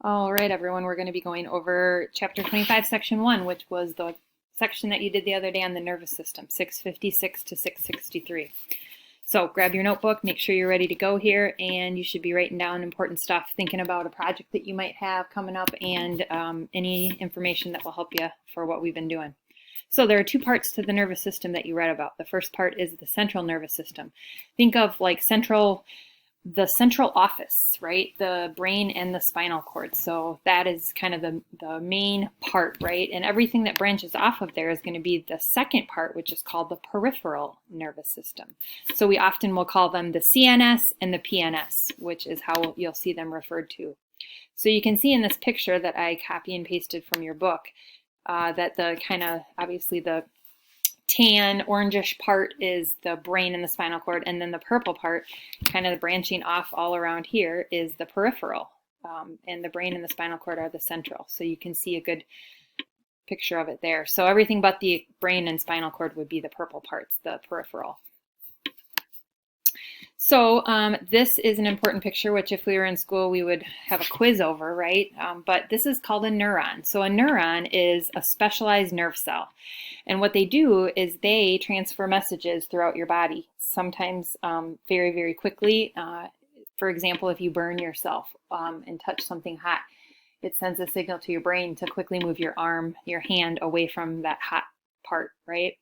All right, everyone, we're going to be going over Chapter 25, Section 1, which was the section that you did the other day on the nervous system, 656 to 663. So grab your notebook, make sure you're ready to go here, and you should be writing down important stuff, thinking about a project that you might have coming up, and any information that will help you for what we've been doing. So there are two parts to the nervous system that you read about. The first part is the central nervous system. Think of like the central office, right? The brain and the spinal cord. So that is kind of the main part, right? And everything that branches off of there is going to be the second part, which is called the peripheral nervous system. So we often will call them the CNS and the PNS, which is how you'll see them referred to. So you can see in this picture that I copy and pasted from your book that the kind of, obviously the tan orangish part is the brain and the spinal cord, and then the purple part, kind of the branching off all around here, is the peripheral, and the brain and the spinal cord are the central. So you can see a good picture of it there. So everything but the brain and spinal cord would be the purple parts, the peripheral. So this is an important picture, which if we were in school, we would have a quiz over, right? But this is called a neuron. So a neuron is a specialized nerve cell. And what they do is they transfer messages throughout your body, sometimes very, very quickly. For example, if you burn yourself and touch something hot, it sends a signal to your brain to quickly move your arm, your hand away from that hot part, right?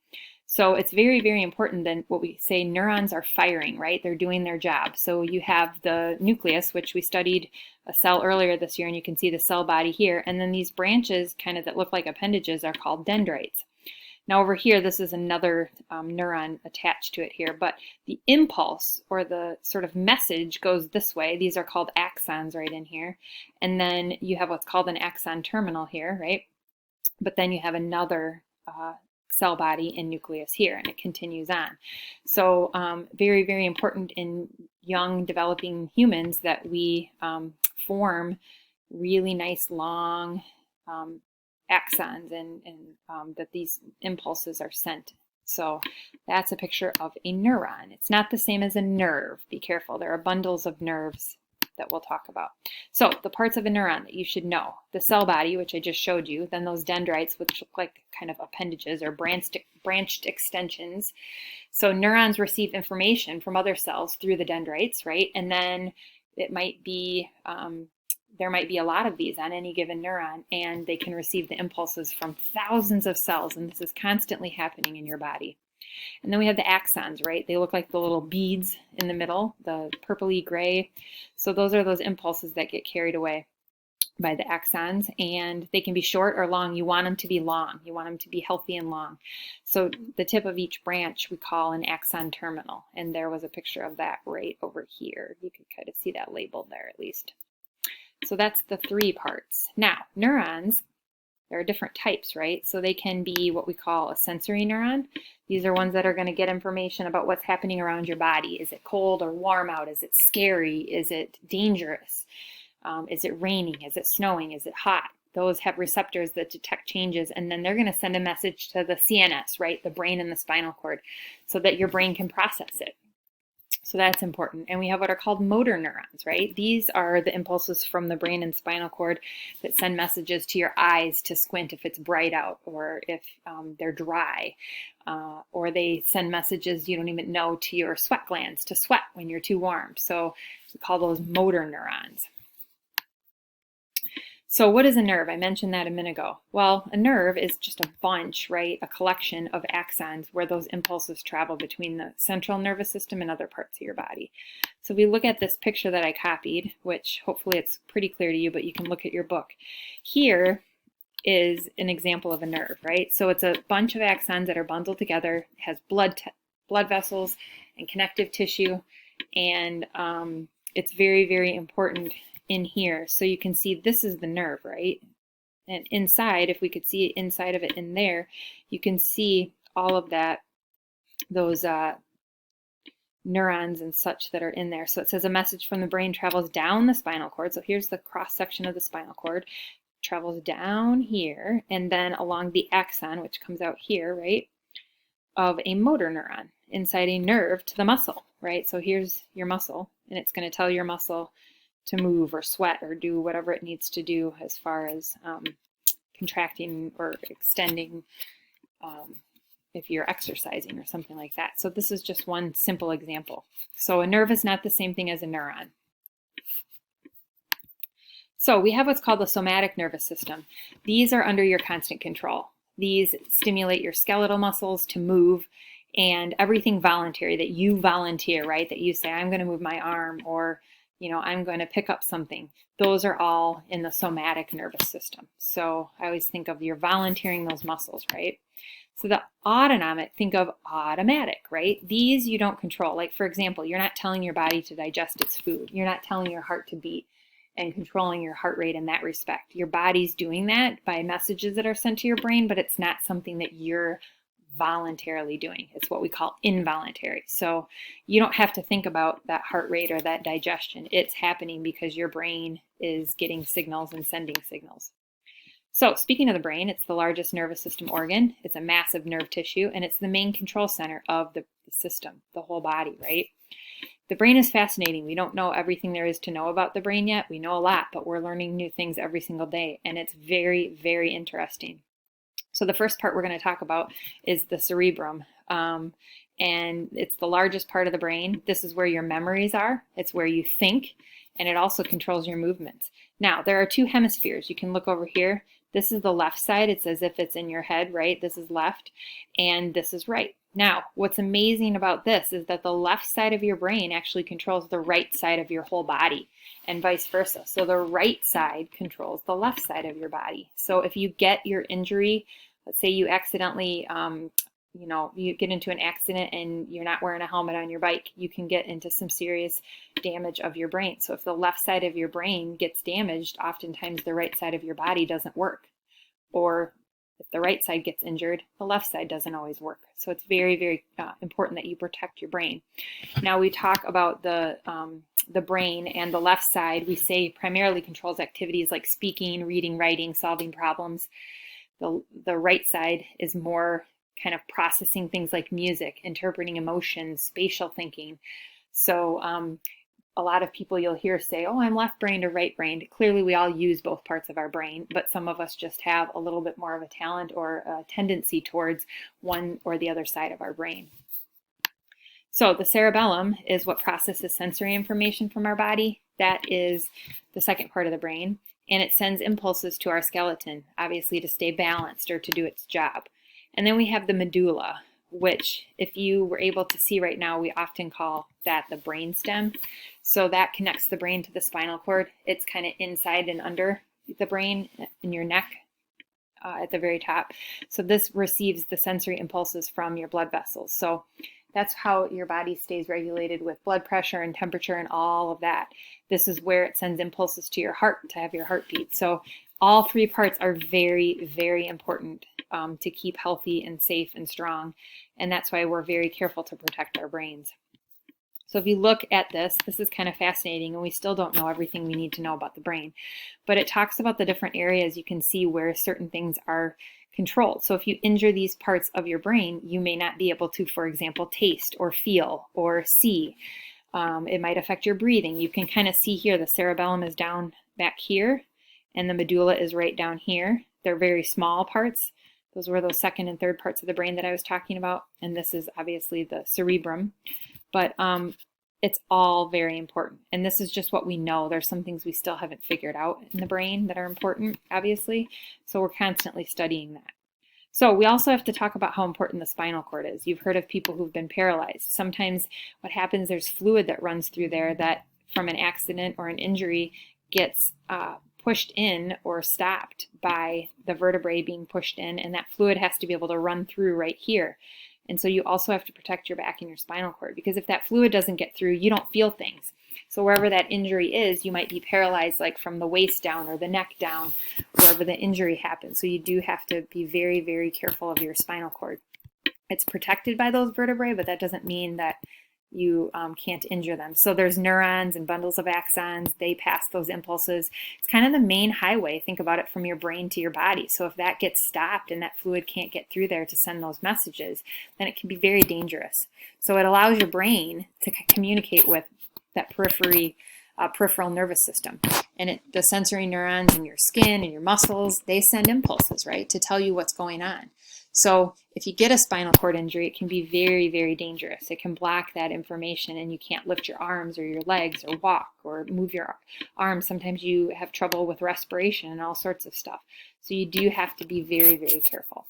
So it's very, very important that what we say neurons are firing, right? They're doing their job. So you have the nucleus, which we studied a cell earlier this year, and you can see the cell body here. And then these branches kind of that look like appendages are called dendrites. Now over here, this is another neuron attached to it here, but the impulse or the sort of message goes this way. These are called axons right in here. And then you have what's called an axon terminal here, right? But then you have another cell body and nucleus here, and it continues on. So very, very important in young developing humans that we form really nice long axons and that these impulses are sent. So that's a picture of a neuron. It's not the same as a nerve. Be careful. There are bundles of nerves that we'll talk about. So the parts of a neuron that you should know: the cell body, which I just showed you, then those dendrites, which look like kind of appendages or branched extensions. So neurons receive information from other cells through the dendrites, right? And then it might be, there might be a lot of these on any given neuron, and they can receive the impulses from thousands of cells, and this is constantly happening in your body. And then we have the axons, right? They look like the little beads in the middle, the purpley gray. So those are those impulses that get carried away by the axons, and they can be short or long. You want them to be long. You want them to be healthy and long. So the tip of each branch we call an axon terminal, and there was a picture of that right over here. You can kind of see that labeled there at least. So that's the three parts. Now, neurons, there are different types, right? So they can be what we call a sensory neuron. These are ones that are going to get information about what's happening around your body. Is it cold or warm out? Is it scary? Is it dangerous? Is it raining? Is it snowing? Is it hot? Those have receptors that detect changes, and then they're going to send a message to the CNS, right? The brain and the spinal cord, so that your brain can process it. So that's important. And we have what are called motor neurons, right? These are the impulses from the brain and spinal cord that send messages to your eyes to squint if it's bright out, or if they're dry, or they send messages you don't even know to your sweat glands to sweat when you're too warm. So we call those motor neurons. So what is a nerve? I mentioned that a minute ago. Well, a nerve is just a bunch, right? A collection of axons where those impulses travel between the central nervous system and other parts of your body. So we look at this picture that I copied, which hopefully it's pretty clear to you, but you can look at your book. Here is an example of a nerve, right? So it's a bunch of axons that are bundled together. It has blood vessels and connective tissue, and it's very, very important in here. So you can see this is the nerve, right? And inside, if we could see inside of it in there, you can see all of that, those neurons and such that are in there. So it says a message from the brain travels down the spinal cord. So here's the cross section of the spinal cord, travels down here, and then along the axon, which comes out here, right, of a motor neuron inside a nerve to the muscle, right? So here's your muscle, and it's going to tell your muscle to move or sweat or do whatever it needs to do as far as contracting or extending if you're exercising or something like that. So this is just one simple example. So a nerve is not the same thing as a neuron. So we have what's called the somatic nervous system. These are under your constant control. These stimulate your skeletal muscles to move and everything voluntary that you volunteer, right? That you say, I'm going to move my arm, or, you know, I'm going to pick up something. Those are all in the somatic nervous system. So I always think of you're volunteering those muscles, right? So the autonomic, think of automatic, right? These you don't control. Like, for example, you're not telling your body to digest its food. You're not telling your heart to beat and controlling your heart rate in that respect. Your body's doing that by messages that are sent to your brain, but it's not something that you're voluntarily doing. It's what we call involuntary. So you don't have to think about that heart rate or that digestion. It's happening because your brain is getting signals and sending signals. So speaking of the brain, it's the largest nervous system organ. It's a massive nerve tissue, and it's the main control center of the system, the whole body, right? The brain is fascinating. We don't know everything there is to know about the brain yet. We know a lot, but we're learning new things every single day, and it's very, very interesting. So the first part we're going to talk about is the cerebrum, and it's the largest part of the brain. This is where your memories are. It's where you think, and it also controls your movements. Now, there are two hemispheres. You can look over here. This is the left side. It's as if it's in your head, right? This is left, and this is right. Now, what's amazing about this is that the left side of your brain actually controls the right side of your whole body, and vice versa. So the right side controls the left side of your body. So if you get your injury, let's say you accidentally, you get into an accident and you're not wearing a helmet on your bike, you can get into some serious damage of your brain. So if the left side of your brain gets damaged, oftentimes the right side of your body doesn't work. Or if the right side gets injured, the left side doesn't always work. So it's very, very important that you protect your brain. Now we talk about the brain, and the left side, we say primarily controls activities like speaking, reading, writing, solving problems. The right side is more kind of processing things like music, interpreting emotions, spatial thinking. So a lot of people you'll hear say, oh, I'm left-brained or right-brained. Clearly, we all use both parts of our brain, but some of us just have a little bit more of a talent or a tendency towards one or the other side of our brain. So the cerebellum is what processes sensory information from our body. That is the second part of the brain, and it sends impulses to our skeleton, obviously to stay balanced or to do its job. And then we have the medulla, which if you were able to see right now, we often call that the brain stem. So that connects the brain to the spinal cord. It's kind of inside and under the brain in your neck at the very top. So this receives the sensory impulses from your blood vessels. So that's how your body stays regulated with blood pressure and temperature and all of that. This is where it sends impulses to your heart to have your heartbeat. So all three parts are very, very important to keep healthy and safe and strong. And that's why we're very careful to protect our brains. So if you look at this is kind of fascinating, and we still don't know everything we need to know about the brain. But it talks about the different areas you can see where certain things are controlled. So if you injure these parts of your brain, you may not be able to, for example, taste or feel or see. It might affect your breathing. You can kind of see here the cerebellum is down back here, and the medulla is right down here. They're very small parts. Those were those second and third parts of the brain that I was talking about. And this is obviously the cerebrum. But it's all very important. And this is just what we know. There's some things we still haven't figured out in the brain that are important, obviously. So we're constantly studying that. So we also have to talk about how important the spinal cord is. You've heard of people who've been paralyzed. Sometimes what happens, there's fluid that runs through there that from an accident or an injury gets pushed in or stopped by the vertebrae being pushed in, and that fluid has to be able to run through right here. And so you also have to protect your back and your spinal cord, because if that fluid doesn't get through, you don't feel things. So wherever that injury is, you might be paralyzed like from the waist down or the neck down, wherever the injury happens. So you do have to be very, very careful of your spinal cord. It's protected by those vertebrae, but that doesn't mean that you can't injure them. So there's neurons and bundles of axons. They pass those impulses. It's kind of the main highway. Think about it, from your brain to your body. So if that gets stopped and that fluid can't get through there to send those messages, then it can be very dangerous. So it allows your brain to communicate with that periphery peripheral nervous system. And the sensory neurons in your skin and your muscles, they send impulses, right, to tell you what's going on. So if you get a spinal cord injury, it can be very, very dangerous. It can block that information and you can't lift your arms or your legs or walk or move your arms. Sometimes you have trouble with respiration and all sorts of stuff. So you do have to be very, very careful.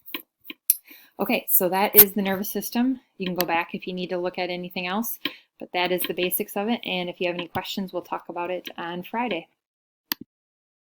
Okay, so that is the nervous system. You can go back if you need to look at anything else, but that is the basics of it. And if you have any questions, we'll talk about it on Friday.